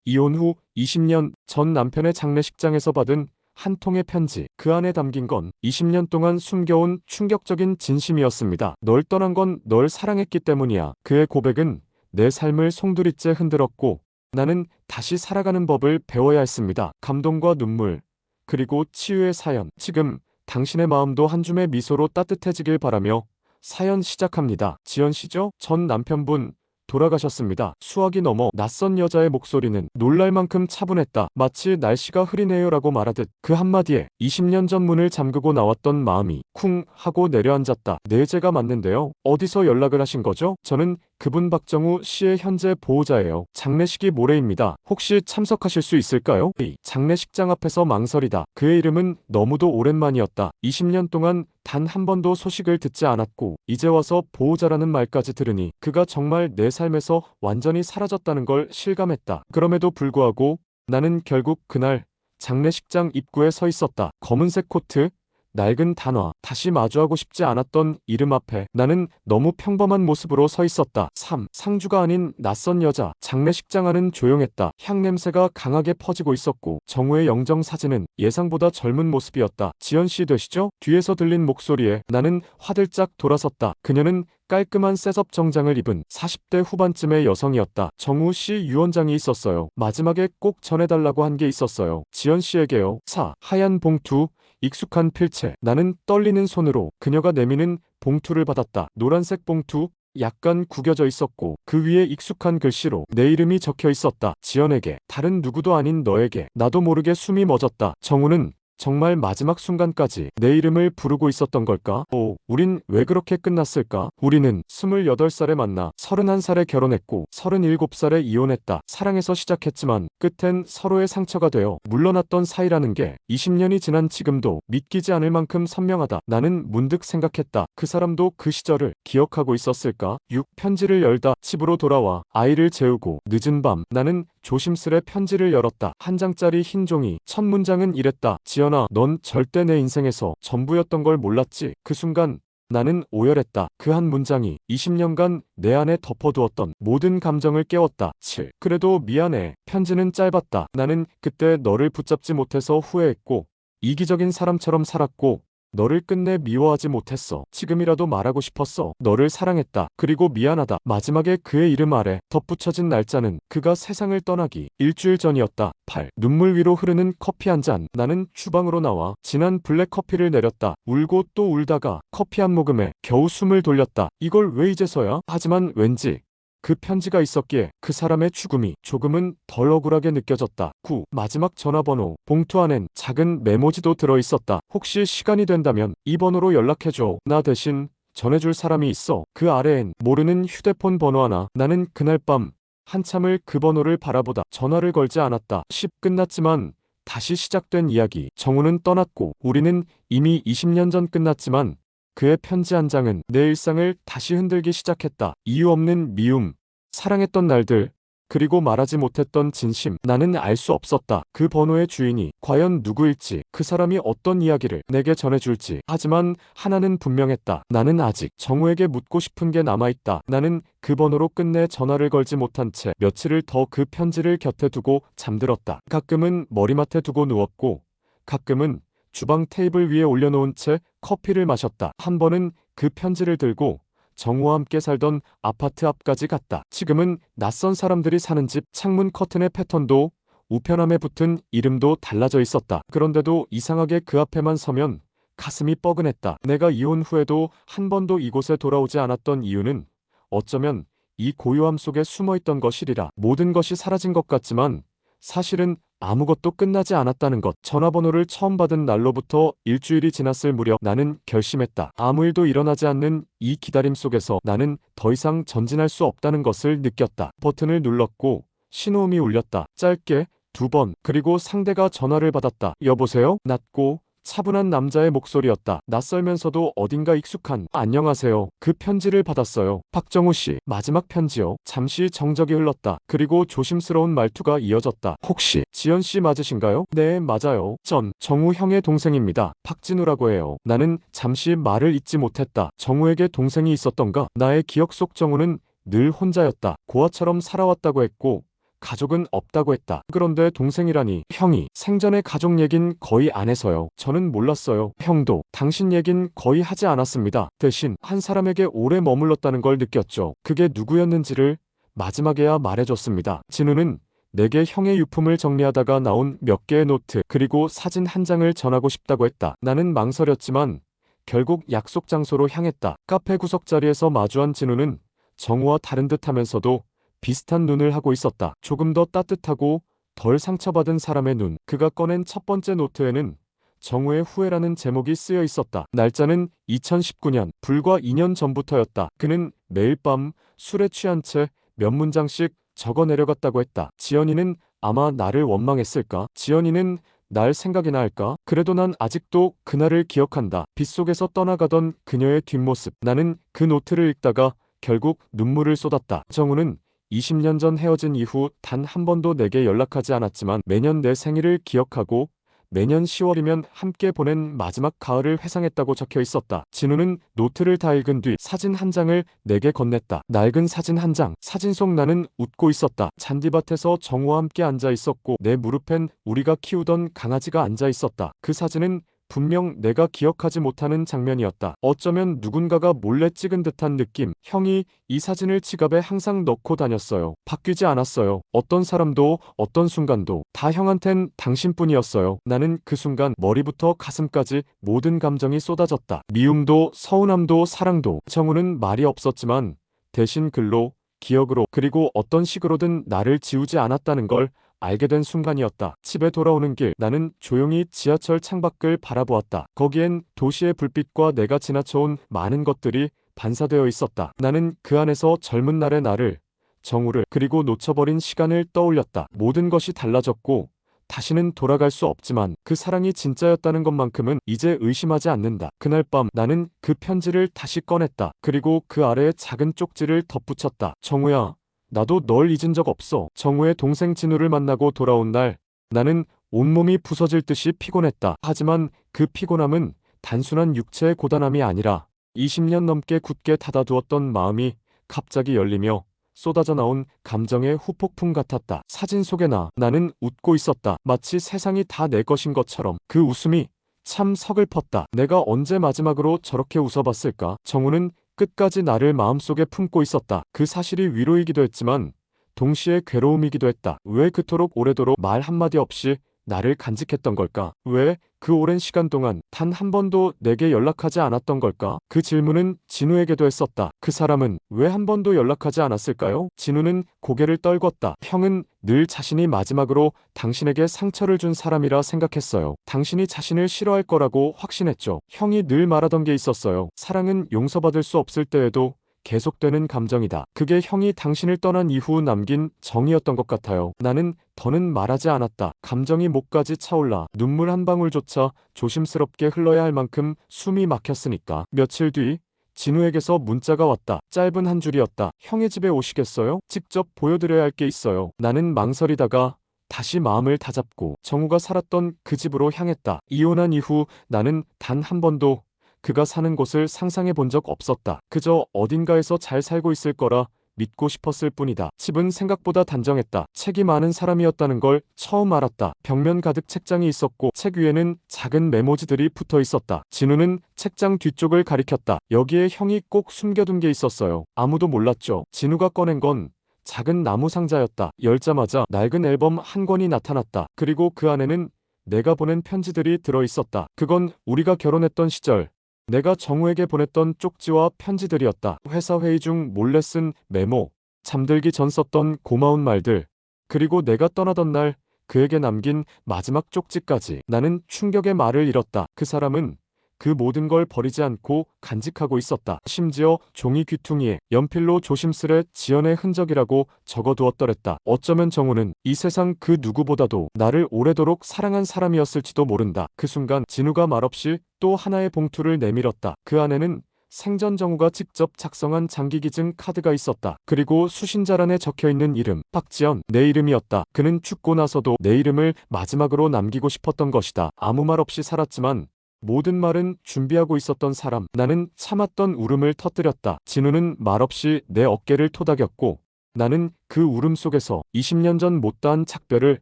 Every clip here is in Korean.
이혼 후 20년 전 남편의 장례식장에서 받은 한 통의 편지. 그 안에 담긴 건 20년 동안 숨겨온 충격적인 진심이었습니다. 널 떠난 건 널 사랑했기 때문이야. 그의 고백은 내 삶을 송두리째 흔들었고 나는 다시 살아가는 법을 배워야 했습니다. 감동과 눈물, 그리고 치유의 사연. 지금 당신의 마음도 한 줌의 미소로 따뜻해지길 바라며 사연 시작합니다. 지연 씨죠? 전 남편분 돌아가셨습니다. 수학이 넘어 낯선 여자의 목소리는 놀랄 만큼 차분했다. 마치 날씨가 흐리네요라고 말하듯 그 한마디에 20년 전 문을 잠그고 나왔던 마음이 쿵 하고 내려앉았다. 네, 제가 맞는데요. 어디서 연락을 하신 거죠? 저는 그분 박정우 씨의 현재 보호자예요. 장례식이 모레입니다. 혹시 참석하실 수 있을까요? 장례식장 앞에서 망설이다. 그의 이름은 너무도 오랜만이었다. 20년 동안 단 한 번도 소식을 듣지 않았고 이제 와서 보호자라는 말까지 들으니 그가 정말 내 삶에서 완전히 사라졌다는 걸 실감했다. 그럼에도 불구하고 나는 결국 그날 장례식장 입구에 서 있었다. 검은색 코트, 낡은 단화, 다시 마주하고 싶지 않았던 이름 앞에 나는 너무 평범한 모습으로 서 있었다. 상주가 아닌 낯선 여자. 장례식장 안은 조용했다. 향냄새가 강하게 퍼지고 있었고 정우의 영정 사진은 예상보다 젊은 모습이었다. 지연 씨 되시죠? 뒤에서 들린 목소리에 나는 화들짝 돌아섰다. 그녀는 깔끔한 셋업 정장을 입은 40대 후반쯤의 여성이었다. 정우 씨 유언장이 있었어요. 마지막에 꼭 전해달라고 한 게 있었어요. 지연 씨에게요. 하얀 봉투, 익숙한 필체. 나는 떨리는 손으로 그녀가 내미는 봉투를 받았다. 노란색 봉투, 약간 구겨져 있었고 그 위에 익숙한 글씨로 내 이름이 적혀 있었다. 지연에게, 다른 누구도 아닌 너에게. 나도 모르게 숨이 멎었다. 정우는 정말 마지막 순간까지 내 이름을 부르고 있었던 걸까? 우린 왜 그렇게 끝났을까? 우리는 28살에 만나 31살에 결혼했고 37살에 이혼했다. 사랑해서 시작했지만 끝엔 서로의 상처가 되어 물러났던 사이라는 게 20년이 지난 지금도 믿기지 않을 만큼 선명하다. 나는 문득 생각했다. 그 사람도 그 시절을 기억하고 있었을까? 편지를 열다 집으로 돌아와 아이를 재우고 늦은 밤 나는 조심스레 편지를 열었다. 한 장짜리 흰 종이. 첫 문장은 이랬다. 지연아, 넌 절대 내 인생에서 전부였던 걸 몰랐지? 그 순간 나는 오열했다. 그 한 문장이 20년간 내 안에 덮어두었던 모든 감정을 깨웠다. 그래도 미안해. 편지는 짧았다. 나는 그때 너를 붙잡지 못해서 후회했고 이기적인 사람처럼 살았고 너를 끝내 미워하지 못했어. 지금이라도 말하고 싶었어. 너를 사랑했다. 그리고 미안하다. 마지막에 그의 이름 아래 덧붙여진 날짜는 그가 세상을 떠나기 일주일 전이었다. 눈물 위로 흐르는 커피 한 잔. 나는 주방으로 나와 진한 블랙 커피를 내렸다. 울고 또 울다가 커피 한 모금에 겨우 숨을 돌렸다. 이걸 왜 이제서야? 하지만 왠지 그 편지가 있었기에 그 사람의 죽음이 조금은 덜 억울하게 느껴졌다. 마지막 전화번호. 봉투 안엔 작은 메모지도 들어있었다. 혹시 시간이 된다면 이 번호로 연락해줘. 나 대신 전해줄 사람이 있어. 그 아래엔 모르는 휴대폰 번호 하나. 나는 그날 밤 한참을 그 번호를 바라보다 전화를 걸지 않았다. 끝났지만 다시 시작된 이야기. 정우는 떠났고 우리는 이미 20년 전 끝났지만 그의 편지 한 장은 내 일상을 다시 흔들기 시작했다. 이유 없는 미움, 사랑했던 날들, 그리고 말하지 못했던 진심. 나는 알 수 없었다. 그 번호의 주인이 과연 누구일지, 그 사람이 어떤 이야기를 내게 전해줄지. 하지만 하나는 분명했다. 나는 아직 정우에게 묻고 싶은 게 남아있다. 나는 그 번호로 끝내 전화를 걸지 못한 채 며칠을 더 그 편지를 곁에 두고 잠들었다. 가끔은 머리맡에 두고 누웠고 가끔은 주방 테이블 위에 올려놓은 채 커피를 마셨다. 한 번은 그 편지를 들고 정우와 함께 살던 아파트 앞까지 갔다. 지금은 낯선 사람들이 사는 집. 창문 커튼의 패턴도 우편함에 붙은 이름도 달라져 있었다. 그런데도 이상하게 그 앞에만 서면 가슴이 뻐근했다. 내가 이혼 후에도 한 번도 이곳에 돌아오지 않았던 이유는 어쩌면 이 고요함 속에 숨어있던 것이리라. 모든 것이 사라진 것 같지만 사실은 아무것도 끝나지 않았다는 것. 전화번호를 처음 받은 날로부터 일주일이 지났을 무렵 나는 결심했다. 아무 일도 일어나지 않는 이 기다림 속에서 나는 더 이상 전진할 수 없다는 것을 느꼈다. 버튼을 눌렀고 신호음이 울렸다. 짧게 2번. 그리고 상대가 전화를 받았다. 여보세요? 낮고 차분한 남자의 목소리였다. 낯설면서도 어딘가 익숙한. 안녕하세요. 그 편지를 받았어요. 박정우 씨. 마지막 편지요. 잠시 정적이 흘렀다. 그리고 조심스러운 말투가 이어졌다. 혹시 지연 씨 맞으신가요? 네, 맞아요. 전 정우 형의 동생입니다. 박진우라고 해요. 나는 잠시 말을 잇지 못했다. 정우에게 동생이 있었던가? 나의 기억 속 정우는 늘 혼자였다. 고아처럼 살아왔다고 했고 가족은 없다고 했다. 그런데 동생이라니. 형이. 생전에 가족 얘긴 거의 안 해서요. 저는 몰랐어요. 형도. 당신 얘긴 거의 하지 않았습니다. 대신 한 사람에게 오래 머물렀다는 걸 느꼈죠. 그게 누구였는지를 마지막에야 말해줬습니다. 진우는 내게 형의 유품을 정리하다가 나온 몇 개의 노트 그리고 사진 한 장을 전하고 싶다고 했다. 나는 망설였지만 결국 약속 장소로 향했다. 카페 구석자리에서 마주한 진우는 정우와 다른 듯하면서도 비슷한 눈을 하고 있었다. 조금 더 따뜻하고 덜 상처받은 사람의 눈. 그가 꺼낸 첫 번째 노트에는 정우의 후회라는 제목이 쓰여 있었다. 날짜는 2019년, 불과 2년 전부터였다. 그는 매일 밤 술에 취한 채 몇 문장씩 적어 내려갔다고 했다. 지연이는 아마 나를 원망했을까? 지연이는 날 생각이나 할까? 그래도 난 아직도 그날을 기억한다. 빗속에서 떠나가던 그녀의 뒷모습. 나는 그 노트를 읽다가 결국 눈물을 쏟았다. 정우는 20년 전 헤어진 이후 단 한 번도 내게 연락하지 않았지만 매년 내 생일을 기억하고 매년 10월이면 함께 보낸 마지막 가을을 회상했다고 적혀 있었다. 진우는 노트를 다 읽은 뒤 사진 한 장을 내게 건넸다. 낡은 사진 한 장. 사진 속 나는 웃고 있었다. 잔디밭에서 정우와 함께 앉아 있었고 내 무릎엔 우리가 키우던 강아지가 앉아 있었다. 그 사진은 분명 내가 기억하지 못하는 장면이었다. 어쩌면 누군가가 몰래 찍은 듯한 느낌. 형이 이 사진을 지갑에 항상 넣고 다녔어요. 바뀌지 않았어요. 어떤 사람도 어떤 순간도 다 형한텐 당신뿐이었어요. 나는 그 순간 머리부터 가슴까지 모든 감정이 쏟아졌다. 미움도 서운함도 사랑도. 정우는 말이 없었지만 대신 글로 기억으로 그리고 어떤 식으로든 나를 지우지 않았다는 걸 알게 된 순간이었다. 집에 돌아오는 길 나는 조용히 지하철 창밖을 바라보았다. 거기엔 도시의 불빛과 내가 지나쳐온 많은 것들이 반사되어 있었다. 나는 그 안에서 젊은 날의 나를, 정우를 그리고 놓쳐버린 시간을 떠올렸다. 모든 것이 달라졌고 다시는 돌아갈 수 없지만 그 사랑이 진짜였다는 것만큼은 이제 의심하지 않는다. 그날 밤 나는 그 편지를 다시 꺼냈다. 그리고 그 아래에 작은 쪽지를 덧붙였다. 정우야. 나도 널 잊은 적 없어. 정우의 동생 진우를 만나고 돌아온 날 나는 온몸이 부서질 듯이 피곤했다. 하지만 그 피곤함은 단순한 육체의 고단함이 아니라 20년 넘게 굳게 닫아두었던 마음이 갑자기 열리며 쏟아져 나온 감정의 후폭풍 같았다. 사진 속의 나는 웃고 있었다. 마치 세상이 다 내 것인 것처럼. 그 웃음이 참 서글펐다. 내가 언제 마지막으로 저렇게 웃어봤을까? 정우는 끝까지 나를 마음속에 품고 있었다. 그 사실이 위로이기도 했지만 동시에 괴로움이기도 했다. 왜 그토록 오래도록 말 한마디 없이 나를 간직했던 걸까? 왜 그 오랜 시간 동안 단 한 번도 내게 연락하지 않았던 걸까? 그 질문은 진우에게도 했었다. 그 사람은 왜 한 번도 연락하지 않았을까요? 진우는 고개를 떨궜다. 형은 늘 자신이 마지막으로 당신에게 상처를 준 사람이라 생각했어요. 당신이 자신을 싫어할 거라고 확신했죠. 형이 늘 말하던 게 있었어요. 사랑은 용서받을 수 없을 때에도 계속되는 감정이다. 그게 형이 당신을 떠난 이후 남긴 정이었던 것 같아요. 나는 더는 말하지 않았다. 감정이 목까지 차올라 눈물 한 방울조차 조심스럽게 흘러야 할 만큼 숨이 막혔으니까. 며칠 뒤 진우에게서 문자가 왔다. 짧은 한 줄이었다. 형의 집에 오시겠어요? 직접 보여드려야 할 게 있어요. 나는 망설이다가 다시 마음을 다잡고 정우가 살았던 그 집으로 향했다. 이혼한 이후 나는 단 한 번도 그가 사는 곳을 상상해 본 적 없었다. 그저 어딘가에서 잘 살고 있을 거라 믿고 싶었을 뿐이다. 집은 생각보다 단정했다. 책이 많은 사람이었다는 걸 처음 알았다. 벽면 가득 책장이 있었고 책 위에는 작은 메모지들이 붙어 있었다. 진우는 책장 뒤쪽을 가리켰다. 여기에 형이 꼭 숨겨둔 게 있었어요. 아무도 몰랐죠. 진우가 꺼낸 건 작은 나무 상자였다. 열자마자 낡은 앨범 한 권이 나타났다. 그리고 그 안에는 내가 보낸 편지들이 들어 있었다. 그건 우리가 결혼했던 시절 내가 정우에게 보냈던 쪽지와 편지들이었다. 회사 회의 중 몰래 쓴 메모, 잠들기 전 썼던 고마운 말들, 그리고 내가 떠나던 날 그에게 남긴 마지막 쪽지까지. 나는 충격의 말을 잃었다. 그 사람은 그 모든 걸 버리지 않고 간직하고 있었다. 심지어 종이 귀퉁이에 연필로 조심스레 지연의 흔적이라고 적어두었더랬다. 어쩌면 정우는 이 세상 그 누구보다도 나를 오래도록 사랑한 사람이었을지도 모른다. 그 순간 진우가 말없이 또 하나의 봉투를 내밀었다. 그 안에는 생전 정우가 직접 작성한 장기기증 카드가 있었다. 그리고 수신자란에 적혀있는 이름, 박지연, 내 이름이었다. 그는 죽고 나서도 내 이름을 마지막으로 남기고 싶었던 것이다. 아무 말 없이 살았지만 모든 말은 준비하고 있었던 사람. 나는 참았던 울음을 터뜨렸다. 진우는 말없이 내 어깨를 토닥였고 나는 그 울음 속에서 20년 전 못다한 작별을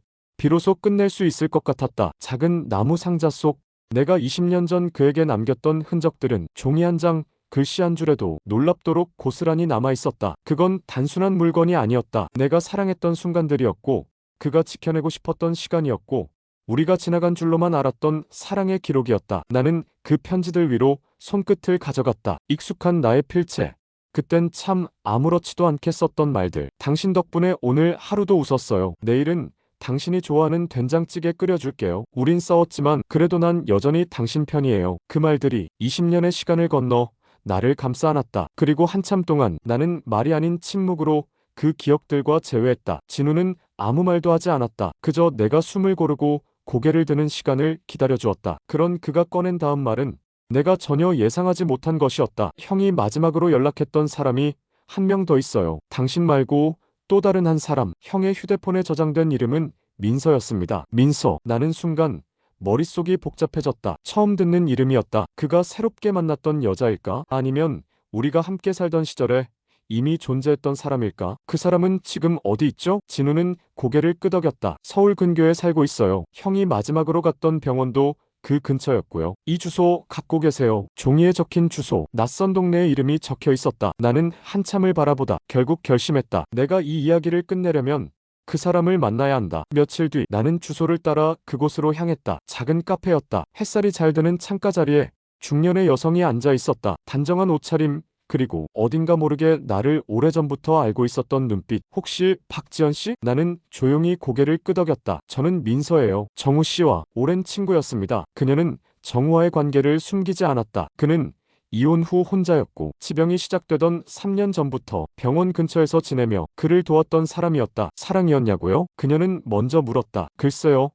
비로소 끝낼 수 있을 것 같았다. 작은 나무 상자 속 내가 20년 전 그에게 남겼던 흔적들은 종이 한 장, 글씨 한 줄에도 놀랍도록 고스란히 남아 있었다. 그건 단순한 물건이 아니었다. 내가 사랑했던 순간들이었고, 그가 지켜내고 싶었던 시간이었고, 우리가 지나간 줄로만 알았던 사랑의 기록이었다. 나는 그 편지들 위로 손끝을 가져갔다. 익숙한 나의 필체. 그땐 참 아무렇지도 않게 썼던 말들. 당신 덕분에 오늘 하루도 웃었어요. 내일은 당신이 좋아하는 된장찌개 끓여줄게요. 우린 싸웠지만 그래도 난 여전히 당신 편이에요. 그 말들이 20년의 시간을 건너 나를 감싸 안았다. 그리고 한참 동안 나는 말이 아닌 침묵으로 그 기억들과 재회했다. 진우는 아무 말도 하지 않았다. 그저 내가 숨을 고르고 고개를 드는 시간을 기다려주었다. 그런 그가 꺼낸 다음 말은 내가 전혀 예상하지 못한 것이었다. 형이 마지막으로 연락했던 사람이 한 명 더 있어요. 당신 말고 또 다른 한 사람. 형의 휴대폰에 저장된 이름은 민서였습니다. 민서. 나는 순간 머릿속이 복잡해졌다. 처음 듣는 이름이었다. 그가 새롭게 만났던 여자일까? 아니면 우리가 함께 살던 시절에 이미 존재했던 사람일까? 그 사람은 지금 어디 있죠? 진우는 고개를 끄덕였다. 서울 근교에 살고 있어요. 형이 마지막으로 갔던 병원도 그 근처였고요. 이 주소 갖고 계세요. 종이에 적힌 주소. 낯선 동네의 이름이 적혀 있었다. 나는 한참을 바라보다 결국 결심했다. 내가 이 이야기를 끝내려면 그 사람을 만나야 한다. 며칠 뒤 나는 주소를 따라 그곳으로 향했다. 작은 카페였다. 햇살이 잘 드는 창가 자리에 중년의 여성이 앉아 있었다. 단정한 옷차림, 그리고 어딘가 모르게 나를 오래전부터 알고 있었던 눈빛. 혹시 박지연 씨? 나는 조용히 고개를 끄덕였다. 저는 민서예요. 정우 씨와 오랜 친구였습니다. 그녀는 정우와의 관계를 숨기지 않았다. 그는 이혼 후 혼자였고 지병이 시작되던 3년 전부터 병원 근처에서 지내며 그를 도왔던 사람이었다. 사랑이었냐고요? 그녀는 먼저 물었다. 글쎄요.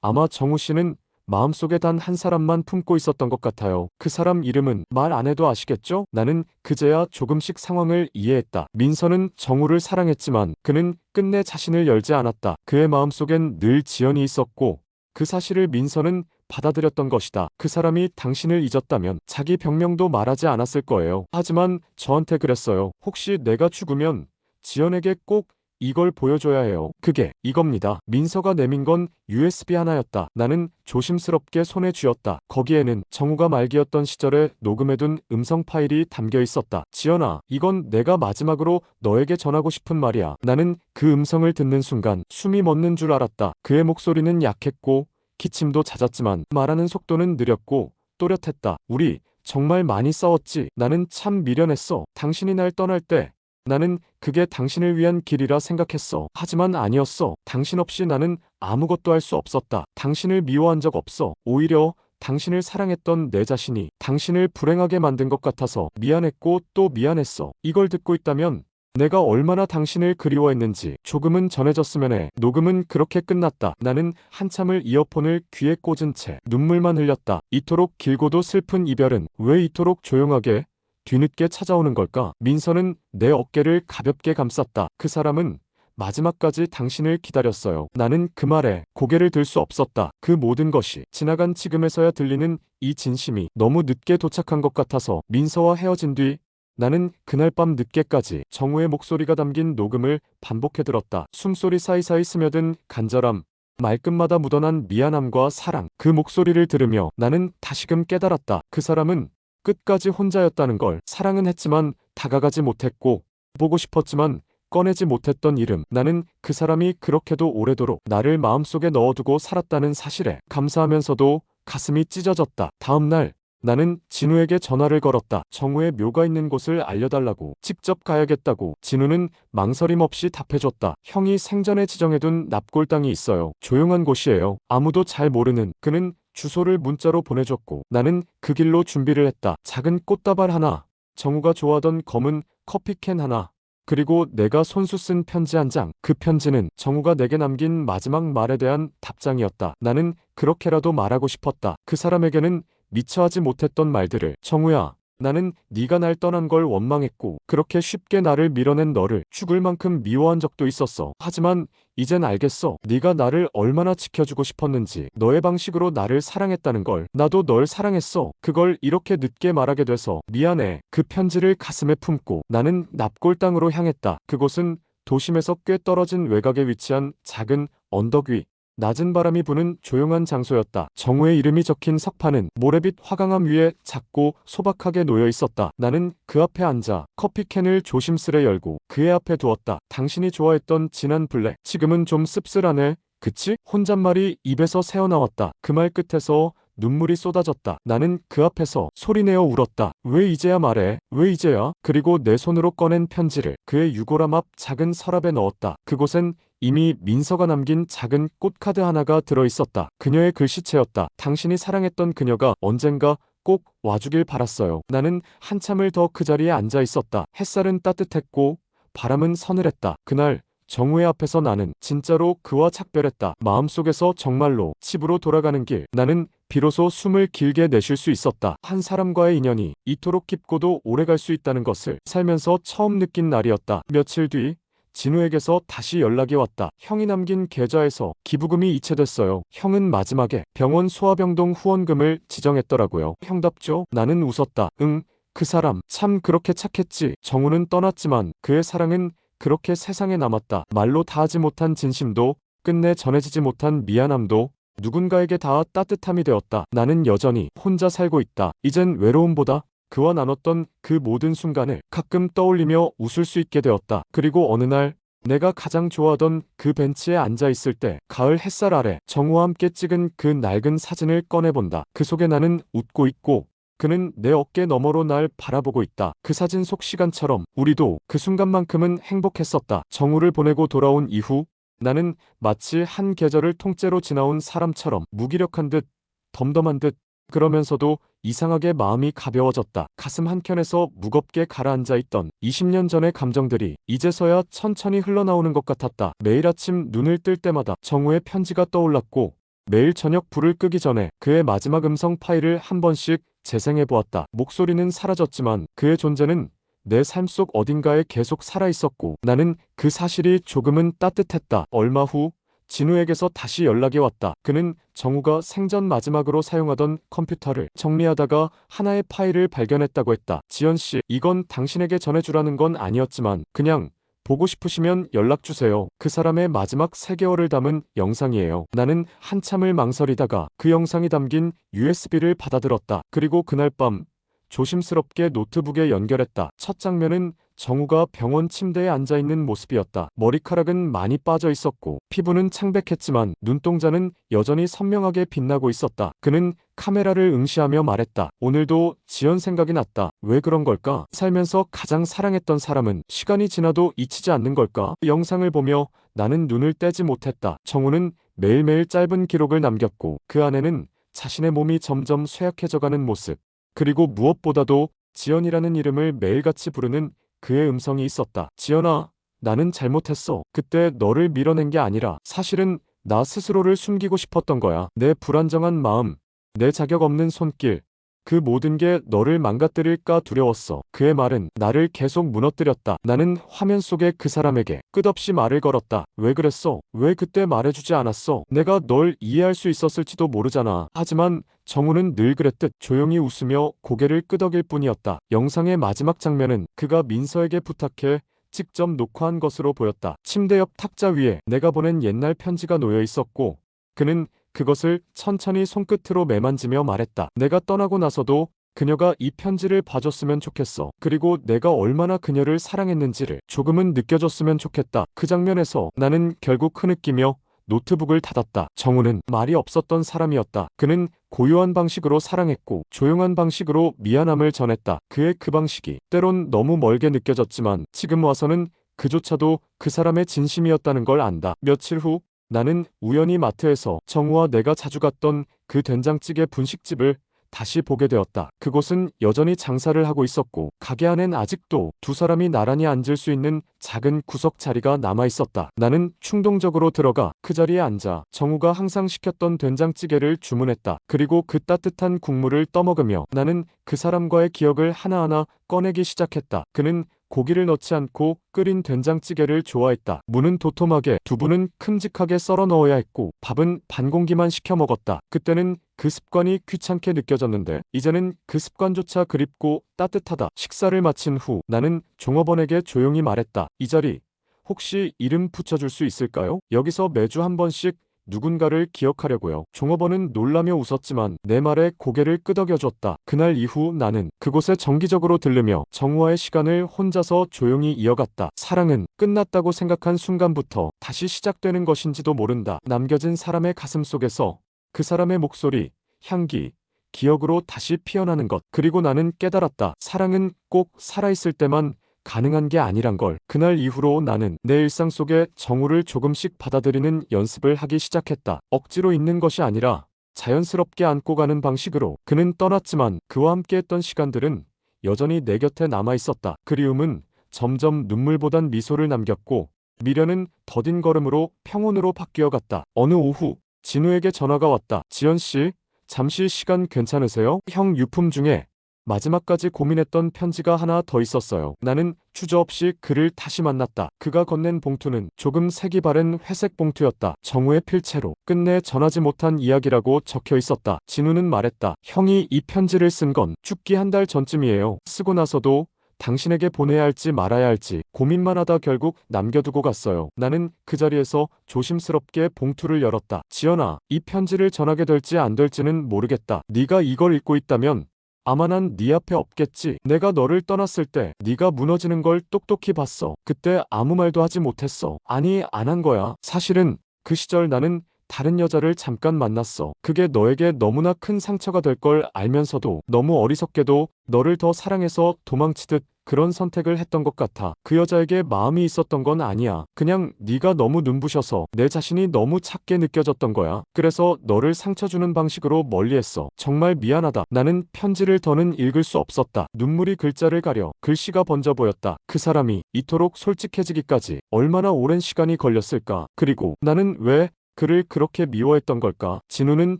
아마 정우 씨는 마음속에 단 한 사람만 품고 있었던 것 같아요. 그 사람 이름은 말 안 해도 아시겠죠? 나는 그제야 조금씩 상황을 이해했다. 민서는 정우를 사랑했지만 그는 끝내 자신을 열지 않았다. 그의 마음속엔 늘 지연이 있었고 그 사실을 민서는 받아들였던 것이다. 그 사람이 당신을 잊었다면 자기 병명도 말하지 않았을 거예요. 하지만 저한테 그랬어요. 혹시 내가 죽으면 지연에게 꼭 이걸 보여줘야 해요. 그게 이겁니다. 민서가 내민 건 USB 하나였다. 나는 조심스럽게 손에 쥐었다. 거기에는 정우가 말기였던 시절에 녹음해둔 음성 파일이 담겨 있었다. 지연아, 이건 내가 마지막으로 너에게 전하고 싶은 말이야. 나는 그 음성을 듣는 순간 숨이 멎는 줄 알았다. 그의 목소리는 약했고 기침도 잦았지만 말하는 속도는 느렸고 또렷했다. 우리 정말 많이 싸웠지. 나는 참 미련했어. 당신이 날 떠날 때 나는 그게 당신을 위한 길이라 생각했어. 하지만 아니었어. 당신 없이 나는 아무것도 할 수 없었다. 당신을 미워한 적 없어. 오히려 당신을 사랑했던 내 자신이 당신을 불행하게 만든 것 같아서 미안했고 또 미안했어. 이걸 듣고 있다면 내가 얼마나 당신을 그리워했는지 조금은 전해졌으면 해. 녹음은 그렇게 끝났다. 나는 한참을 이어폰을 귀에 꽂은 채 눈물만 흘렸다. 이토록 길고도 슬픈 이별은 왜 이토록 조용하게 뒤늦게 찾아오는 걸까? 민서는 내 어깨를 가볍게 감쌌다. 그 사람은 마지막까지 당신을 기다렸어요. 나는 그 말에 고개를 들 수 없었다. 그 모든 것이 지나간 지금에서야 들리는 이 진심이 너무 늦게 도착한 것 같아서 민서와 헤어진 뒤 나는 그날 밤 늦게까지 정우의 목소리가 담긴 녹음을 반복해 들었다. 숨소리 사이사이 스며든 간절함, 말끝마다 묻어난 미안함과 사랑. 그 목소리를 들으며 나는 다시금 깨달았다. 그 사람은 끝까지 혼자였다는 걸. 사랑은 했지만 다가가지 못했고 보고 싶었지만 꺼내지 못했던 이름. 나는 그 사람이 그렇게도 오래도록 나를 마음속에 넣어두고 살았다는 사실에 감사하면서도 가슴이 찢어졌다. 다음 날 나는 진우에게 전화를 걸었다. 정우의 묘가 있는 곳을 알려달라고. 직접 가야겠다고. 진우는 망설임 없이 답해줬다. 형이 생전에 지정해둔 납골 땅이 있어요. 조용한 곳이에요. 아무도 잘 모르는. 그는 주소를 문자로 보내줬고 나는 그 길로 준비를 했다. 작은 꽃다발 하나, 정우가 좋아하던 검은 커피캔 하나, 그리고 내가 손수 쓴 편지 한 장. 그 편지는 정우가 내게 남긴 마지막 말에 대한 답장이었다. 나는 그렇게라도 말하고 싶었다. 그 사람에게는 미처 하지 못했던 말들을. 정우야, 나는 네가 날 떠난 걸 원망했고 그렇게 쉽게 나를 밀어낸 너를 죽을 만큼 미워한 적도 있었어. 하지만 이젠 알겠어. 네가 나를 얼마나 지켜주고 싶었는지. 너의 방식으로 나를 사랑했다는 걸. 나도 널 사랑했어. 그걸 이렇게 늦게 말하게 돼서 미안해. 그 편지를 가슴에 품고 나는 납골 땅으로 향했다. 그곳은 도심에서 꽤 떨어진 외곽에 위치한 작은 언덕 위 낮은 바람이 부는 조용한 장소였다. 정우의 이름이 적힌 석판은 모래빛 화강암 위에 작고 소박하게 놓여 있었다. 나는 그 앞에 앉아 커피캔을 조심스레 열고 그의 앞에 두었다. 당신이 좋아했던 진한 블랙. 지금은 좀 씁쓸하네. 그치? 혼잣말이 입에서 새어나왔다. 그 말 끝에서 눈물이 쏟아졌다. 나는 그 앞에서 소리내어 울었다. 왜 이제야 말해? 왜 이제야? 그리고 내 손으로 꺼낸 편지를 그의 유골함 앞 작은 서랍에 넣었다. 그곳엔 이미 민서가 남긴 작은 꽃카드 하나가 들어있었다. 그녀의 글씨체였다. 당신이 사랑했던 그녀가 언젠가 꼭 와주길 바랐어요. 나는 한참을 더 그 자리에 앉아 있었다. 햇살은 따뜻했고 바람은 서늘했다. 그날 정우의 앞에서 나는 진짜로 그와 작별했다. 마음속에서 정말로 집으로 돌아가는 길, 나는 비로소 숨을 길게 내쉴 수 있었다. 한 사람과의 인연이 이토록 깊고도 오래 갈 수 있다는 것을 살면서 처음 느낀 날이었다. 며칠 뒤 진우에게서 다시 연락이 왔다. 형이 남긴 계좌에서 기부금이 이체됐어요. 형은 마지막에 병원 소아병동 후원금을 지정했더라고요. 형답죠? 나는 웃었다. 응, 그 사람 참 그렇게 착했지. 정우는 떠났지만 그의 사랑은 그렇게 세상에 남았다. 말로 다하지 못한 진심도 끝내 전해지지 못한 미안함도 누군가에게 닿아 따뜻함이 되었다. 나는 여전히 혼자 살고 있다. 이젠 외로움보다 그와 나눴던 그 모든 순간을 가끔 떠올리며 웃을 수 있게 되었다. 그리고 어느 날 내가 가장 좋아하던 그 벤치에 앉아 있을 때 가을 햇살 아래 정우와 함께 찍은 그 낡은 사진을 꺼내본다. 그 속에 나는 웃고 있고 그는 내 어깨 너머로 날 바라보고 있다. 그 사진 속 시간처럼 우리도 그 순간만큼은 행복했었다. 정우를 보내고 돌아온 이후 나는 마치 한 계절을 통째로 지나온 사람처럼 무기력한 듯 덤덤한 듯 그러면서도 이상하게 마음이 가벼워졌다. 가슴 한켠에서 무겁게 가라앉아 있던 20년 전의 감정들이 이제서야 천천히 흘러나오는 것 같았다. 매일 아침 눈을 뜰 때마다 정우의 편지가 떠올랐고 매일 저녁 불을 끄기 전에 그의 마지막 음성 파일을 한 번씩 재생해보았다. 목소리는 사라졌지만 그의 존재는 내 삶 속 어딘가에 계속 살아있었고 나는 그 사실이 조금은 따뜻했다. 얼마 후 진우에게서 다시 연락이 왔다. 그는 정우가 생전 마지막으로 사용하던 컴퓨터를 정리하다가 하나의 파일을 발견했다고 했다. 지연씨, 이건 당신에게 전해주라는 건 아니었지만 그냥 보고 싶으시면 연락주세요. 그 사람의 마지막 3개월을 담은 영상이에요. 나는 한참을 망설이다가 그 영상이 담긴 USB를 받아들었다. 그리고 그날 밤 조심스럽게 노트북에 연결했다. 첫 장면은 정우가 병원 침대에 앉아있는 모습이었다. 머리카락은 많이 빠져 있었고 피부는 창백했지만 눈동자는 여전히 선명하게 빛나고 있었다. 그는 카메라를 응시하며 말했다. 오늘도 지연 생각이 났다. 왜 그런 걸까? 살면서 가장 사랑했던 사람은 시간이 지나도 잊히지 않는 걸까? 영상을 보며 나는 눈을 떼지 못했다. 정우는 매일매일 짧은 기록을 남겼고 그 안에는 자신의 몸이 점점 쇠약해져가는 모습 그리고 무엇보다도 지연이라는 이름을 매일같이 부르는 그의 음성이 있었다. 지연아, 나는 잘못했어. 그때 너를 밀어낸 게 아니라 사실은 나 스스로를 숨기고 싶었던 거야. 내 불안정한 마음, 내 자격 없는 손길, 그 모든 게 너를 망가뜨릴까 두려웠어. 그의 말은 나를 계속 무너뜨렸다. 나는 화면 속의 그 사람에게 끝없이 말을 걸었다. 왜 그랬어? 왜 그때 말해주지 않았어? 내가 널 이해할 수 있었을지도 모르잖아. 하지만 정우는 늘 그랬듯 조용히 웃으며 고개를 끄덕일 뿐이었다. 영상의 마지막 장면은 그가 민서에게 부탁해 직접 녹화한 것으로 보였다. 침대 옆 탁자 위에 내가 보낸 옛날 편지가 놓여 있었고 그는 그것을 천천히 손끝으로 매만지며 말했다. 내가 떠나고 나서도 그녀가 이 편지를 봐줬으면 좋겠어. 그리고 내가 얼마나 그녀를 사랑했는지를 조금은 느껴줬으면 좋겠다. 그 장면에서 나는 결국 흐느끼며 노트북을 닫았다. 정우는 말이 없었던 사람이었다. 그는 고요한 방식으로 사랑했고 조용한 방식으로 미안함을 전했다. 그의 그 방식이 때론 너무 멀게 느껴졌지만 지금 와서는 그조차도 그 사람의 진심이었다는 걸 안다. 며칠 후 나는 우연히 마트에서 정우와 내가 자주 갔던 그 된장찌개 분식집을 다시 보게 되었다. 그곳은 여전히 장사를 하고 있었고 가게 안엔 아직도 두 사람이 나란히 앉을 수 있는 작은 구석 자리가 남아 있었다. 나는 충동적으로 들어가 그 자리에 앉아 정우가 항상 시켰던 된장찌개를 주문했다. 그리고 그 따뜻한 국물을 떠먹으며 나는 그 사람과의 기억을 하나하나 꺼내기 시작했다. 그는 고기를 넣지 않고 끓인 된장찌개를 좋아했다. 무는 도톰하게, 두부는 큼직하게 썰어 넣어야 했고 밥은 반 공기만 시켜 먹었다. 그때는 그 습관이 귀찮게 느껴졌는데 이제는 그 습관조차 그립고 따뜻하다. 식사를 마친 후 나는 종업원에게 조용히 말했다. 이 자리 혹시 이름 붙여줄 수 있을까요? 여기서 매주 한 번씩 누군가를 기억하려고요. 종업원은 놀라며 웃었지만 내 말에 고개를 끄덕여줬다. 그날 이후 나는 그곳에 정기적으로 들르며 정우와의 시간을 혼자서 조용히 이어갔다. 사랑은 끝났다고 생각한 순간부터 다시 시작되는 것인지도 모른다. 남겨진 사람의 가슴 속에서 그 사람의 목소리, 향기, 기억으로 다시 피어나는 것. 그리고 나는 깨달았다. 사랑은 꼭 살아있을 때만 가능한 게 아니란 걸. 그날 이후로 나는 내 일상 속에 정우를 조금씩 받아들이는 연습을 하기 시작했다. 억지로 있는 것이 아니라 자연스럽게 안고 가는 방식으로. 그는 떠났지만 그와 함께했던 시간들은 여전히 내 곁에 남아 있었다. 그리움은 점점 눈물보단 미소를 남겼고 미련은 더딘 걸음으로 평온으로 바뀌어갔다. 어느 오후 진우에게 전화가 왔다. 지연 씨, 잠시 시간 괜찮으세요? 형 유품 중에 마지막까지 고민했던 편지가 하나 더 있었어요. 나는 주저없이 그를 다시 만났다. 그가 건넨 봉투는 조금 색이 바랜 회색 봉투였다. 정우의 필체로 끝내 전하지 못한 이야기라고 적혀 있었다. 진우는 말했다. 형이 이 편지를 쓴 건 죽기 한 달 전쯤이에요. 쓰고 나서도 당신에게 보내야 할지 말아야 할지 고민만 하다 결국 남겨두고 갔어요. 나는 그 자리에서 조심스럽게 봉투를 열었다. 지연아, 이 편지를 전하게 될지 안 될지는 모르겠다. 네가 이걸 읽고 있다면 아마 난 네 앞에 없겠지. 내가 너를 떠났을 때 네가 무너지는 걸 똑똑히 봤어. 그때 아무 말도 하지 못했어. 아니, 안 한 거야. 사실은 그 시절 나는 다른 여자를 잠깐 만났어. 그게 너에게 너무나 큰 상처가 될 걸 알면서도 너무 어리석게도 너를 더 사랑해서 도망치듯 그런 선택을 했던 것 같아. 그 여자에게 마음이 있었던 건 아니야. 그냥 네가 너무 눈부셔서 내 자신이 너무 작게 느껴졌던 거야. 그래서 너를 상처 주는 방식으로 멀리했어. 정말 미안하다. 나는 편지를 더는 읽을 수 없었다. 눈물이 글자를 가려 글씨가 번져 보였다. 그 사람이 이토록 솔직해지기까지 얼마나 오랜 시간이 걸렸을까. 그리고 나는 왜 그를 그렇게 미워했던 걸까? 진우는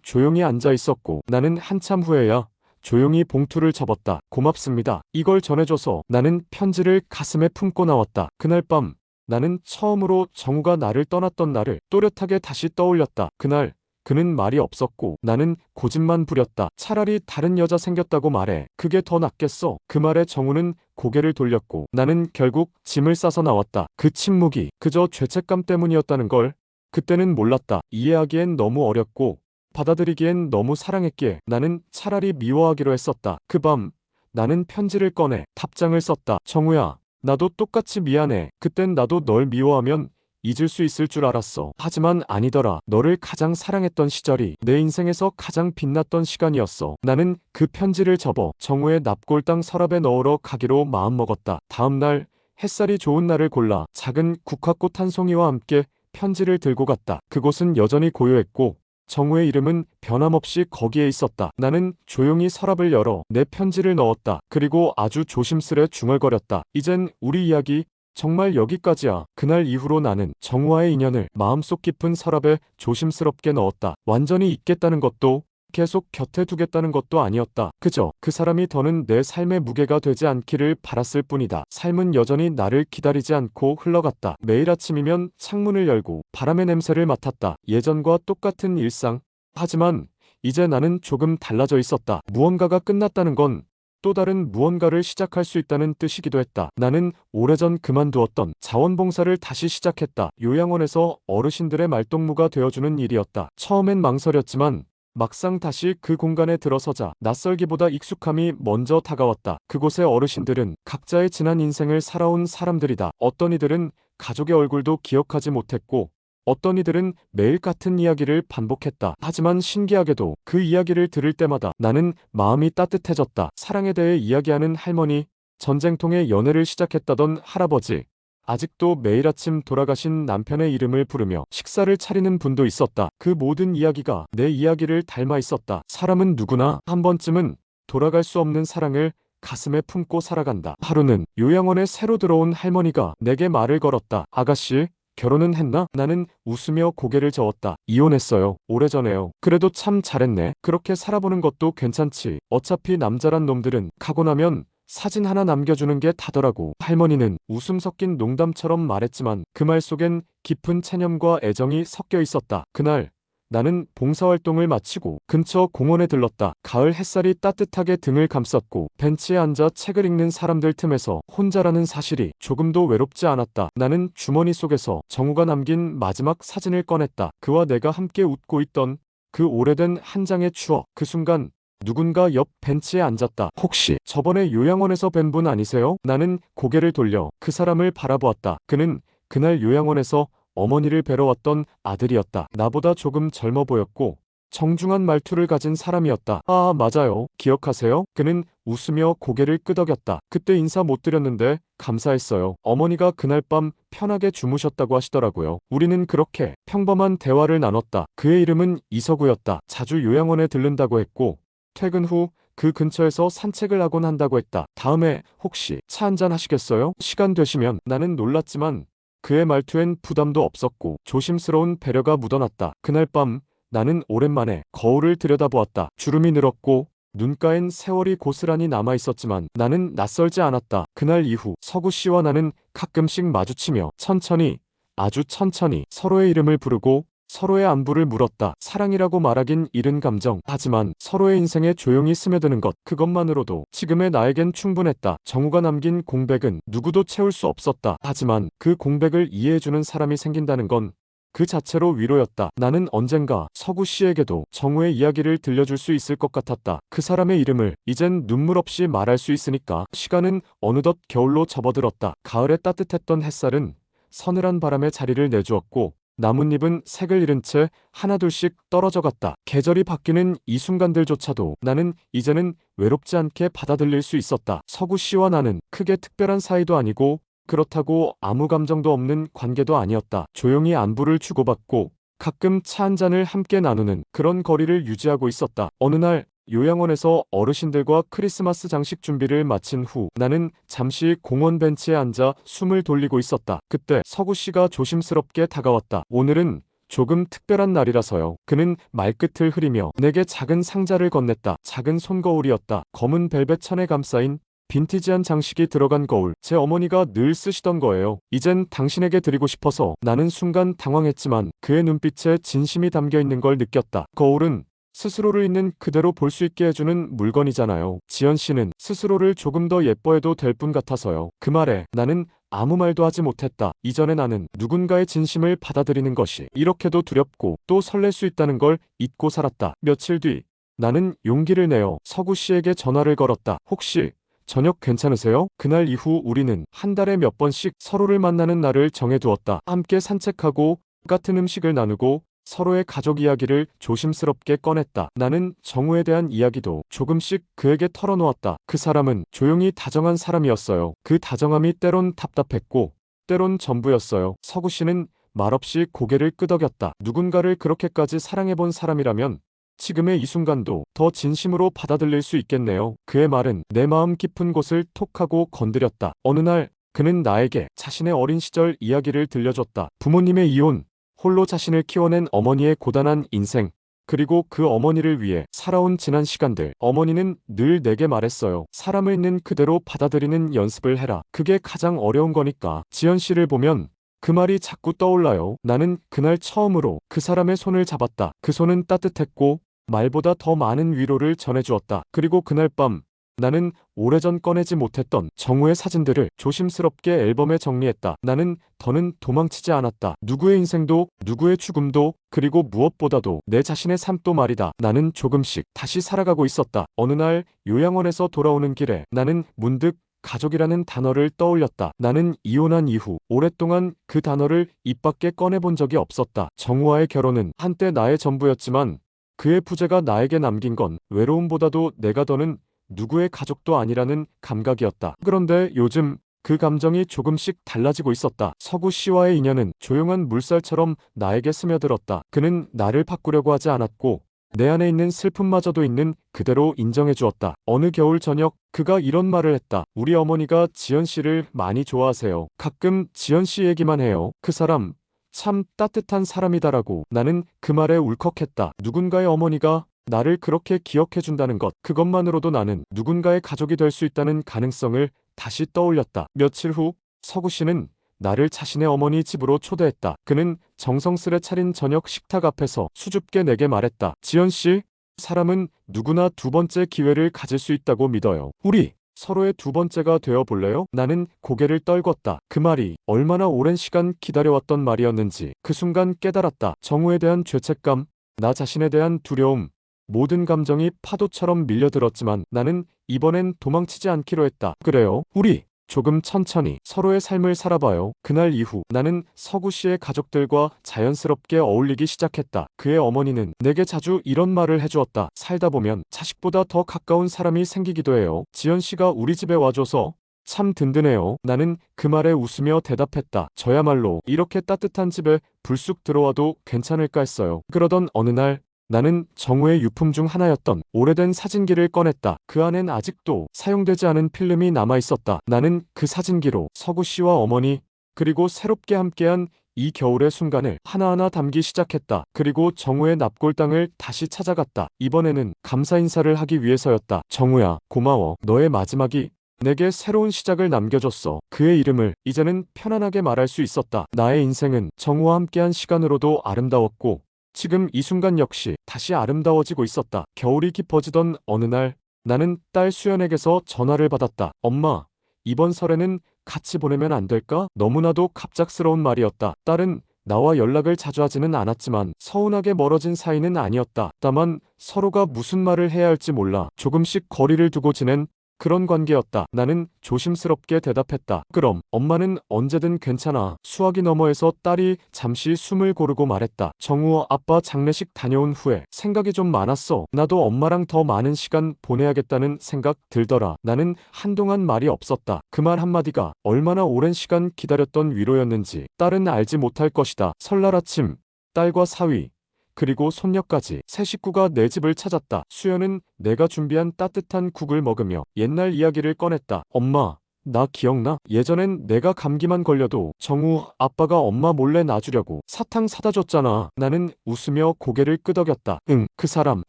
조용히 앉아 있었고 나는 한참 후에야 조용히 봉투를 접었다. 고맙습니다. 이걸 전해줘서. 나는 편지를 가슴에 품고 나왔다. 그날 밤 나는 처음으로 정우가 나를 떠났던 날을 또렷하게 다시 떠올렸다. 그날 그는 말이 없었고 나는 고집만 부렸다. 차라리 다른 여자 생겼다고 말해. 그게 더 낫겠어. 그 말에 정우는 고개를 돌렸고 나는 결국 짐을 싸서 나왔다. 그 침묵이 그저 죄책감 때문이었다는 걸 그때는 몰랐다. 이해하기엔 너무 어렵고 받아들이기엔 너무 사랑했기에 나는 차라리 미워하기로 했었다. 그 밤 나는 편지를 꺼내 답장을 썼다. 정우야, 나도 똑같이 미안해. 그땐 나도 널 미워하면 잊을 수 있을 줄 알았어. 하지만 아니더라. 너를 가장 사랑했던 시절이 내 인생에서 가장 빛났던 시간이었어. 나는 그 편지를 접어 정우의 납골당 서랍에 넣으러 가기로 마음먹었다. 다음 날 햇살이 좋은 날을 골라 작은 국화꽃 한 송이와 함께 편지를 들고 갔다. 그곳은 여전히 고요했고 정우의 이름은 변함없이 거기에 있었다. 나는 조용히 서랍을 열어 내 편지를 넣었다. 그리고 아주 조심스레 중얼거렸다. 이젠 우리 이야기 정말 여기까지야. 그날 이후로 나는 정우와의 인연을 마음속 깊은 서랍에 조심스럽게 넣었다. 완전히 잊겠다는 것도 계속 곁에 두겠다는 것도 아니었다. 그저 그 사람이 더는 내 삶의 무게가 되지 않기를 바랐을 뿐이다. 삶은 여전히 나를 기다리지 않고 흘러갔다. 매일 아침이면 창문을 열고 바람의 냄새를 맡았다. 예전과 똑같은 일상. 하지만 이제 나는 조금 달라져 있었다. 무언가가 끝났다는 건 또 다른 무언가를 시작할 수 있다는 뜻이기도 했다. 나는 오래전 그만두었던 자원봉사를 다시 시작했다. 요양원에서 어르신들의 말동무가 되어주는 일이었다. 처음엔 망설였지만 막상 다시 그 공간에 들어서자 낯설기보다 익숙함이 먼저 다가왔다. 그곳의 어르신들은 각자의 지난 인생을 살아온 사람들이다. 어떤 이들은 가족의 얼굴도 기억하지 못했고 어떤 이들은 매일 같은 이야기를 반복했다. 하지만 신기하게도 그 이야기를 들을 때마다 나는 마음이 따뜻해졌다. 사랑에 대해 이야기하는 할머니, 전쟁통에 연애를 시작했다던 할아버지, 아직도 매일 아침 돌아가신 남편의 이름을 부르며 식사를 차리는 분도 있었다. 그 모든 이야기가 내 이야기를 닮아 있었다. 사람은 누구나 한 번쯤은 돌아갈 수 없는 사랑을 가슴에 품고 살아간다. 하루는 요양원에 새로 들어온 할머니가 내게 말을 걸었다. 아가씨, 결혼은 했나? 나는 웃으며 고개를 저었다. 이혼했어요. 오래전에요. 그래도 참 잘했네. 그렇게 살아보는 것도 괜찮지. 어차피 남자란 놈들은 가고 나면 사진 하나 남겨주는 게 다더라고. 할머니는 웃음 섞인 농담처럼 말했지만 그 말 속엔 깊은 체념과 애정이 섞여 있었다. 그날 나는 봉사활동을 마치고 근처 공원에 들렀다. 가을 햇살이 따뜻하게 등을 감쌌고 벤치에 앉아 책을 읽는 사람들 틈에서 혼자라는 사실이 조금도 외롭지 않았다. 나는 주머니 속에서 정우가 남긴 마지막 사진을 꺼냈다. 그와 내가 함께 웃고 있던 그 오래된 한 장의 추억. 그 순간 누군가 옆 벤치에 앉았다. 혹시 저번에 요양원에서 뵌 분 아니세요? 나는 고개를 돌려 그 사람을 바라보았다. 그는 그날 요양원에서 어머니를 뵈러 왔던 아들이었다. 나보다 조금 젊어 보였고 정중한 말투를 가진 사람이었다. 아, 맞아요. 기억하세요? 그는 웃으며 고개를 끄덕였다. 그때 인사 못 드렸는데 감사했어요. 어머니가 그날 밤 편하게 주무셨다고 하시더라고요. 우리는 그렇게 평범한 대화를 나눴다. 그의 이름은 이서구였다. 자주 요양원에 들른다고 했고 퇴근 후 그 근처에서 산책을 하곤 한다고 했다. 다음에 혹시 차 한잔 하시겠어요? 시간 되시면. 나는 놀랐지만 그의 말투엔 부담도 없었고 조심스러운 배려가 묻어났다. 그날 밤 나는 오랜만에 거울을 들여다보았다. 주름이 늘었고 눈가엔 세월이 고스란히 남아있었지만 나는 낯설지 않았다. 그날 이후 서구 씨와 나는 가끔씩 마주치며 천천히, 아주 천천히 서로의 이름을 부르고 서로의 안부를 물었다. 사랑이라고 말하긴 이른 감정. 하지만 서로의 인생에 조용히 스며드는 것, 그것만으로도 지금의 나에겐 충분했다. 정우가 남긴 공백은 누구도 채울 수 없었다. 하지만 그 공백을 이해해주는 사람이 생긴다는 건 그 자체로 위로였다. 나는 언젠가 서구 씨에게도 정우의 이야기를 들려줄 수 있을 것 같았다. 그 사람의 이름을 이젠 눈물 없이 말할 수 있으니까. 시간은 어느덧 겨울로 접어들었다. 가을에 따뜻했던 햇살은 서늘한 바람에 자리를 내주었고 나뭇잎은 색을 잃은 채 하나둘씩 떨어져 갔다. 계절이 바뀌는 이 순간들조차도 나는 이제는 외롭지 않게 받아들일 수 있었다. 서구 씨와 나는 크게 특별한 사이도 아니고 그렇다고 아무 감정도 없는 관계도 아니었다. 조용히 안부를 주고받고 가끔 차 한 잔을 함께 나누는 그런 거리를 유지하고 있었다. 어느 날 요양원에서 어르신들과 크리스마스 장식 준비를 마친 후 나는 잠시 공원 벤치에 앉아 숨을 돌리고 있었다. 그때 서구 씨가 조심스럽게 다가왔다. 오늘은 조금 특별한 날이라서요. 그는 말끝을 흐리며 내게 작은 상자를 건넸다. 작은 손거울이었다. 검은 벨벳 천에 감싸인 빈티지한 장식이 들어간 거울. 제 어머니가 늘 쓰시던 거예요. 이젠 당신에게 드리고 싶어서. 나는 순간 당황했지만 그의 눈빛에 진심이 담겨 있는 걸 느꼈다. 거울은 스스로를 있는 그대로 볼 수 있게 해주는 물건이잖아요. 지연 씨는 스스로를 조금 더 예뻐해도 될 분 같아서요. 그 말에 나는 아무 말도 하지 못했다. 이전에 나는 누군가의 진심을 받아들이는 것이 이렇게도 두렵고 또 설렐 수 있다는 걸 잊고 살았다. 며칠 뒤 나는 용기를 내어 서구 씨에게 전화를 걸었다. 혹시 저녁 괜찮으세요? 그날 이후 우리는 한 달에 몇 번씩 서로를 만나는 날을 정해두었다. 함께 산책하고 같은 음식을 나누고 서로의 가족 이야기를 조심스럽게 꺼냈다. 나는 정우에 대한 이야기도 조금씩 그에게 털어놓았다. 그 사람은 조용히 다정한 사람이었어요. 그 다정함이 때론 답답했고 때론 전부였어요. 서구 씨는 말없이 고개를 끄덕였다. 누군가를 그렇게까지 사랑해본 사람이라면 지금의 이 순간도 더 진심으로 받아들일 수 있겠네요. 그의 말은 내 마음 깊은 곳을 톡 하고 건드렸다. 어느 날 그는 나에게 자신의 어린 시절 이야기를 들려줬다. 부모님의 이혼, 홀로 자신을 키워낸 어머니의 고단한 인생, 그리고 그 어머니를 위해 살아온 지난 시간들. 어머니는 늘 내게 말했어요. 사람을 있는 그대로 받아들이는 연습을 해라. 그게 가장 어려운 거니까. 지연 씨를 보면 그 말이 자꾸 떠올라요. 나는 그날 처음으로 그 사람의 손을 잡았다. 그 손은 따뜻했고 말보다 더 많은 위로를 전해주었다. 그리고 그날 밤 나는 오래전 꺼내지 못했던 정우의 사진들을 조심스럽게 앨범에 정리했다. 나는 더는 도망치지 않았다. 누구의 인생도 누구의 죽음도 그리고 무엇보다도 내 자신의 삶도 말이다. 나는 조금씩 다시 살아가고 있었다. 어느 날 요양원에서 돌아오는 길에 나는 문득 가족이라는 단어를 떠올렸다. 나는 이혼한 이후 오랫동안 그 단어를 입 밖에 꺼내본 적이 없었다. 정우와의 결혼은 한때 나의 전부였지만 그의 부재가 나에게 남긴 건 외로움보다도 내가 더는 누구의 가족도 아니라는 감각이었다. 그런데 요즘 그 감정이 조금씩 달라지고 있었다. 서구 씨와의 인연은 조용한 물살처럼 나에게 스며들었다. 그는 나를 바꾸려고 하지 않았고 내 안에 있는 슬픔마저도 있는 그대로 인정해 주었다. 어느 겨울 저녁 그가 이런 말을 했다. 우리 어머니가 지연 씨를 많이 좋아하세요. 가끔 지연 씨 얘기만 해요. 그 사람 참 따뜻한 사람이다라고. 나는 그 말에 울컥했다. 누군가의 어머니가 나를 그렇게 기억해준다는 것, 그것만으로도 나는 누군가의 가족이 될 수 있다는 가능성을 다시 떠올렸다. 며칠 후 서구 씨는 나를 자신의 어머니 집으로 초대했다. 그는 정성스레 차린 저녁 식탁 앞에서 수줍게 내게 말했다. 지연씨, 사람은 누구나 두 번째 기회를 가질 수 있다고 믿어요. 우리 서로의 두 번째가 되어 볼래요? 나는 고개를 떨궜다. 그 말이 얼마나 오랜 시간 기다려왔던 말이었는지 그 순간 깨달았다. 정우에 대한 죄책감, 나 자신에 대한 두려움, 모든 감정이 파도처럼 밀려들었지만 나는 이번엔 도망치지 않기로 했다. 그래요, 우리 조금 천천히 서로의 삶을 살아봐요. 그날 이후 나는 서구 씨의 가족들과 자연스럽게 어울리기 시작했다. 그의 어머니는 내게 자주 이런 말을 해주었다. 살다 보면 자식보다 더 가까운 사람이 생기기도 해요. 지연 씨가 우리 집에 와줘서 참 든든해요. 나는 그 말에 웃으며 대답했다. 저야말로 이렇게 따뜻한 집에 불쑥 들어와도 괜찮을까 했어요. 그러던 어느 날 나는 정우의 유품 중 하나였던 오래된 사진기를 꺼냈다. 그 안엔 아직도 사용되지 않은 필름이 남아 있었다. 나는 그 사진기로 서구 씨와 어머니, 그리고 새롭게 함께한 이 겨울의 순간을 하나하나 담기 시작했다. 그리고 정우의 납골당을 다시 찾아갔다. 이번에는 감사 인사를 하기 위해서였다. 정우야, 고마워. 너의 마지막이 내게 새로운 시작을 남겨줬어. 그의 이름을 이제는 편안하게 말할 수 있었다. 나의 인생은 정우와 함께한 시간으로도 아름다웠고 지금 이 순간 역시 다시 아름다워지고 있었다. 겨울이 깊어지던 어느 날 나는 딸 수연에게서 전화를 받았다. 엄마, 이번 설에는 같이 보내면 안 될까? 너무나도 갑작스러운 말이었다. 딸은 나와 연락을 자주 하지는 않았지만 서운하게 멀어진 사이는 아니었다. 다만 서로가 무슨 말을 해야 할지 몰라 조금씩 거리를 두고 지낸 그런 관계였다. 나는 조심스럽게 대답했다. 그럼 엄마는 언제든 괜찮아. 수화기 너머에서 딸이 잠시 숨을 고르고 말했다. 정우 아빠 장례식 다녀온 후에 생각이 좀 많았어. 나도 엄마랑 더 많은 시간 보내야겠다는 생각 들더라. 나는 한동안 말이 없었다. 그 말 한마디가 얼마나 오랜 시간 기다렸던 위로였는지 딸은 알지 못할 것이다. 설날 아침 딸과 사위 그리고 손녀까지 새 식구가 내 집을 찾았다. 수연은 내가 준비한 따뜻한 국을 먹으며 옛날 이야기를 꺼냈다. 엄마, 나 기억나? 예전엔 내가 감기만 걸려도 정우 아빠가 엄마 몰래 놔주려고 사탕 사다 줬잖아. 나는 웃으며 고개를 끄덕였다. 응, 그 사람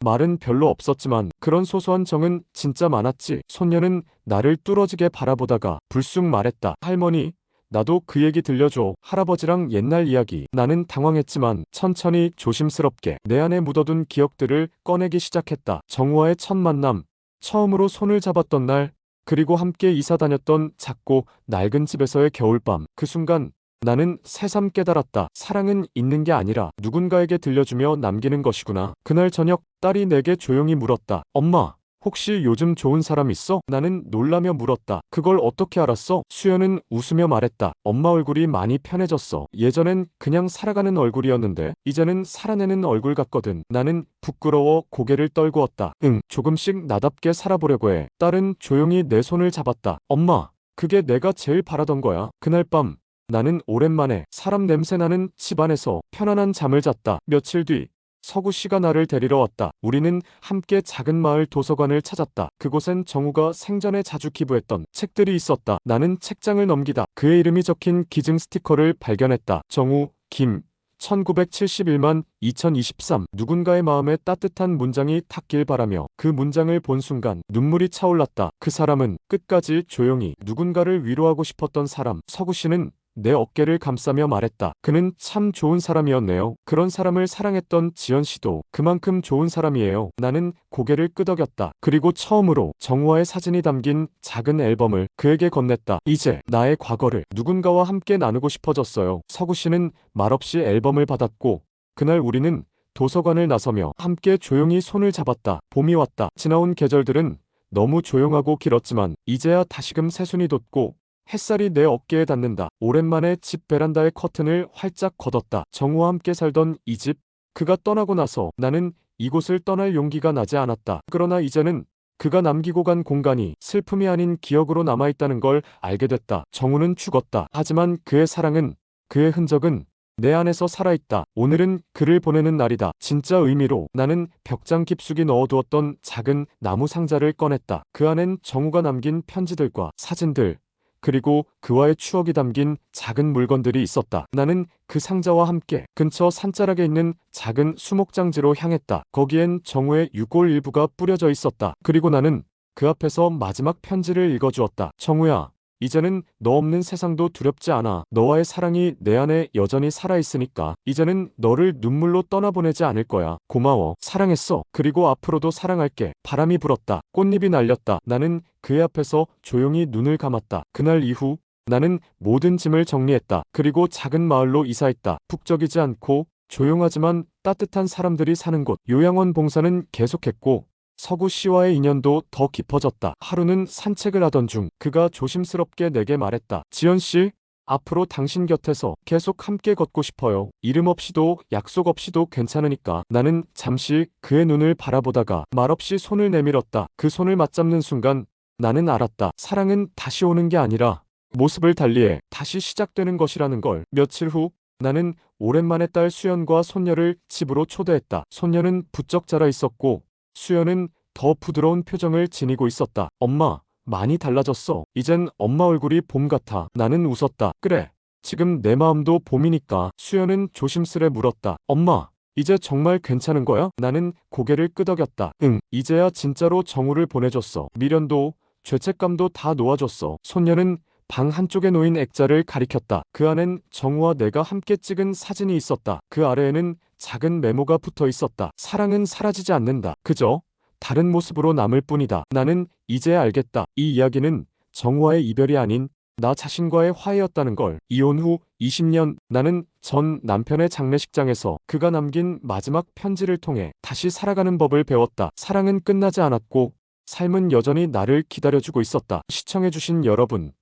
말은 별로 없었지만 그런 소소한 정은 진짜 많았지. 손녀는 나를 뚫어지게 바라보다가 불쑥 말했다. 할머니, 나도 그 얘기 들려줘. 할아버지랑 옛날 이야기. 나는 당황했지만 천천히 조심스럽게 내 안에 묻어둔 기억들을 꺼내기 시작했다. 정우와의 첫 만남, 처음으로 손을 잡았던 날, 그리고 함께 이사 다녔던 작고 낡은 집에서의 겨울밤. 그 순간 나는 새삼 깨달았다. 사랑은 있는 게 아니라 누군가에게 들려주며 남기는 것이구나. 그날 저녁 딸이 내게 조용히 물었다. 엄마, 혹시 요즘 좋은 사람 있어? 나는 놀라며 물었다. 그걸 어떻게 알았어? 수연은 웃으며 말했다. 엄마 얼굴이 많이 편해졌어. 예전엔 그냥 살아가는 얼굴이었는데 이제는 살아내는 얼굴 같거든. 나는 부끄러워 고개를 떨구었다. 응, 조금씩 나답게 살아보려고 해. 딸은 조용히 내 손을 잡았다. 엄마, 그게 내가 제일 바라던 거야. 그날 밤 나는 오랜만에 사람 냄새 나는 집안에서 편안한 잠을 잤다. 며칠 뒤 서구 씨가 나를 데리러 왔다. 우리는 함께 작은 마을 도서관을 찾았다. 그곳엔 정우가 생전에 자주 기부했던 책들이 있었다. 나는 책장을 넘기다 그의 이름이 적힌 기증 스티커를 발견했다. 정우, 김, 1971만 2023. 누군가의 마음에 따뜻한 문장이 닿길 바라며 그 문장을 본 순간 눈물이 차올랐다. 그 사람은 끝까지 조용히 누군가를 위로하고 싶었던 사람. 서구 씨는 내 어깨를 감싸며 말했다. 그는 참 좋은 사람이었네요. 그런 사람을 사랑했던 지연 씨도 그만큼 좋은 사람이에요. 나는 고개를 끄덕였다. 그리고 처음으로 정우와의 사진이 담긴 작은 앨범을 그에게 건넸다. 이제 나의 과거를 누군가와 함께 나누고 싶어졌어요. 서구 씨는 말없이 앨범을 받았고 그날 우리는 도서관을 나서며 함께 조용히 손을 잡았다. 봄이 왔다. 지나온 계절들은 너무 조용하고 길었지만 이제야 다시금 새순이 돋고 햇살이 내 어깨에 닿는다. 오랜만에 집 베란다의 커튼을 활짝 걷었다. 정우와 함께 살던 이 집, 그가 떠나고 나서 나는 이곳을 떠날 용기가 나지 않았다. 그러나 이제는 그가 남기고 간 공간이 슬픔이 아닌 기억으로 남아있다는 걸 알게 됐다. 정우는 죽었다. 하지만 그의 사랑은, 그의 흔적은 내 안에서 살아있다. 오늘은 그를 보내는 날이다. 진짜 의미로 나는 벽장 깊숙이 넣어두었던 작은 나무 상자를 꺼냈다. 그 안엔 정우가 남긴 편지들과 사진들, 그리고 그와의 추억이 담긴 작은 물건들이 있었다. 나는 그 상자와 함께 근처 산자락에 있는 작은 수목장지로 향했다. 거기엔 정우의 유골 일부가 뿌려져 있었다. 그리고 나는 그 앞에서 마지막 편지를 읽어주었다. 정우야, 이제는 너 없는 세상도 두렵지 않아. 너와의 사랑이 내 안에 여전히 살아있으니까. 이제는 너를 눈물로 떠나보내지 않을 거야. 고마워. 사랑했어. 그리고 앞으로도 사랑할게. 바람이 불었다. 꽃잎이 날렸다. 나는 그의 앞에서 조용히 눈을 감았다. 그날 이후 나는 모든 짐을 정리했다. 그리고 작은 마을로 이사했다. 북적이지 않고 조용하지만 따뜻한 사람들이 사는 곳. 요양원 봉사는 계속했고 서구 씨와의 인연도 더 깊어졌다. 하루는 산책을 하던 중 그가 조심스럽게 내게 말했다. 지연 씨, 앞으로 당신 곁에서 계속 함께 걷고 싶어요. 이름 없이도 약속 없이도 괜찮으니까. 나는 잠시 그의 눈을 바라보다가 말없이 손을 내밀었다. 그 손을 맞잡는 순간 나는 알았다. 사랑은 다시 오는 게 아니라 모습을 달리해 다시 시작되는 것이라는 걸. 며칠 후 나는 오랜만에 딸 수연과 손녀를 집으로 초대했다. 손녀는 부쩍 자라 있었고 수연은 더 부드러운 표정을 지니고 있었다. 엄마, 많이 달라졌어. 이젠 엄마 얼굴이 봄 같아. 나는 웃었다. 그래, 지금 내 마음도 봄이니까. 수연은 조심스레 물었다. 엄마, 이제 정말 괜찮은 거야? 나는 고개를 끄덕였다. 응, 이제야 진짜로 정우를 보내줬어. 미련도 죄책감도 다 놓아줬어. 손녀는 방 한쪽에 놓인 액자를 가리켰다. 그 안엔 정우와 내가 함께 찍은 사진이 있었다. 그 아래에는 작은 메모가 붙어 있었다. 사랑은 사라지지 않는다. 그저 다른 모습으로 남을 뿐이다. 나는 이제 알겠다. 이 이야기는 정우와의 이별이 아닌 나 자신과의 화해였다는 걸. 이혼 후 20년 나는 전 남편의 장례식장에서 그가 남긴 마지막 편지를 통해 다시 살아가는 법을 배웠다. 사랑은 끝나지 않았고 삶은 여전히 나를 기다려주고 있었다. 시청해주신 여러분,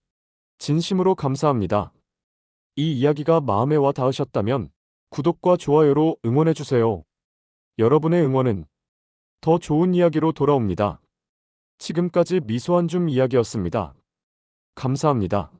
진심으로 감사합니다. 이 이야기가 마음에 와 닿으셨다면 구독과 좋아요로 응원해주세요. 여러분의 응원은 더 좋은 이야기로 돌아옵니다. 지금까지 미소한 줌 이야기였습니다. 감사합니다.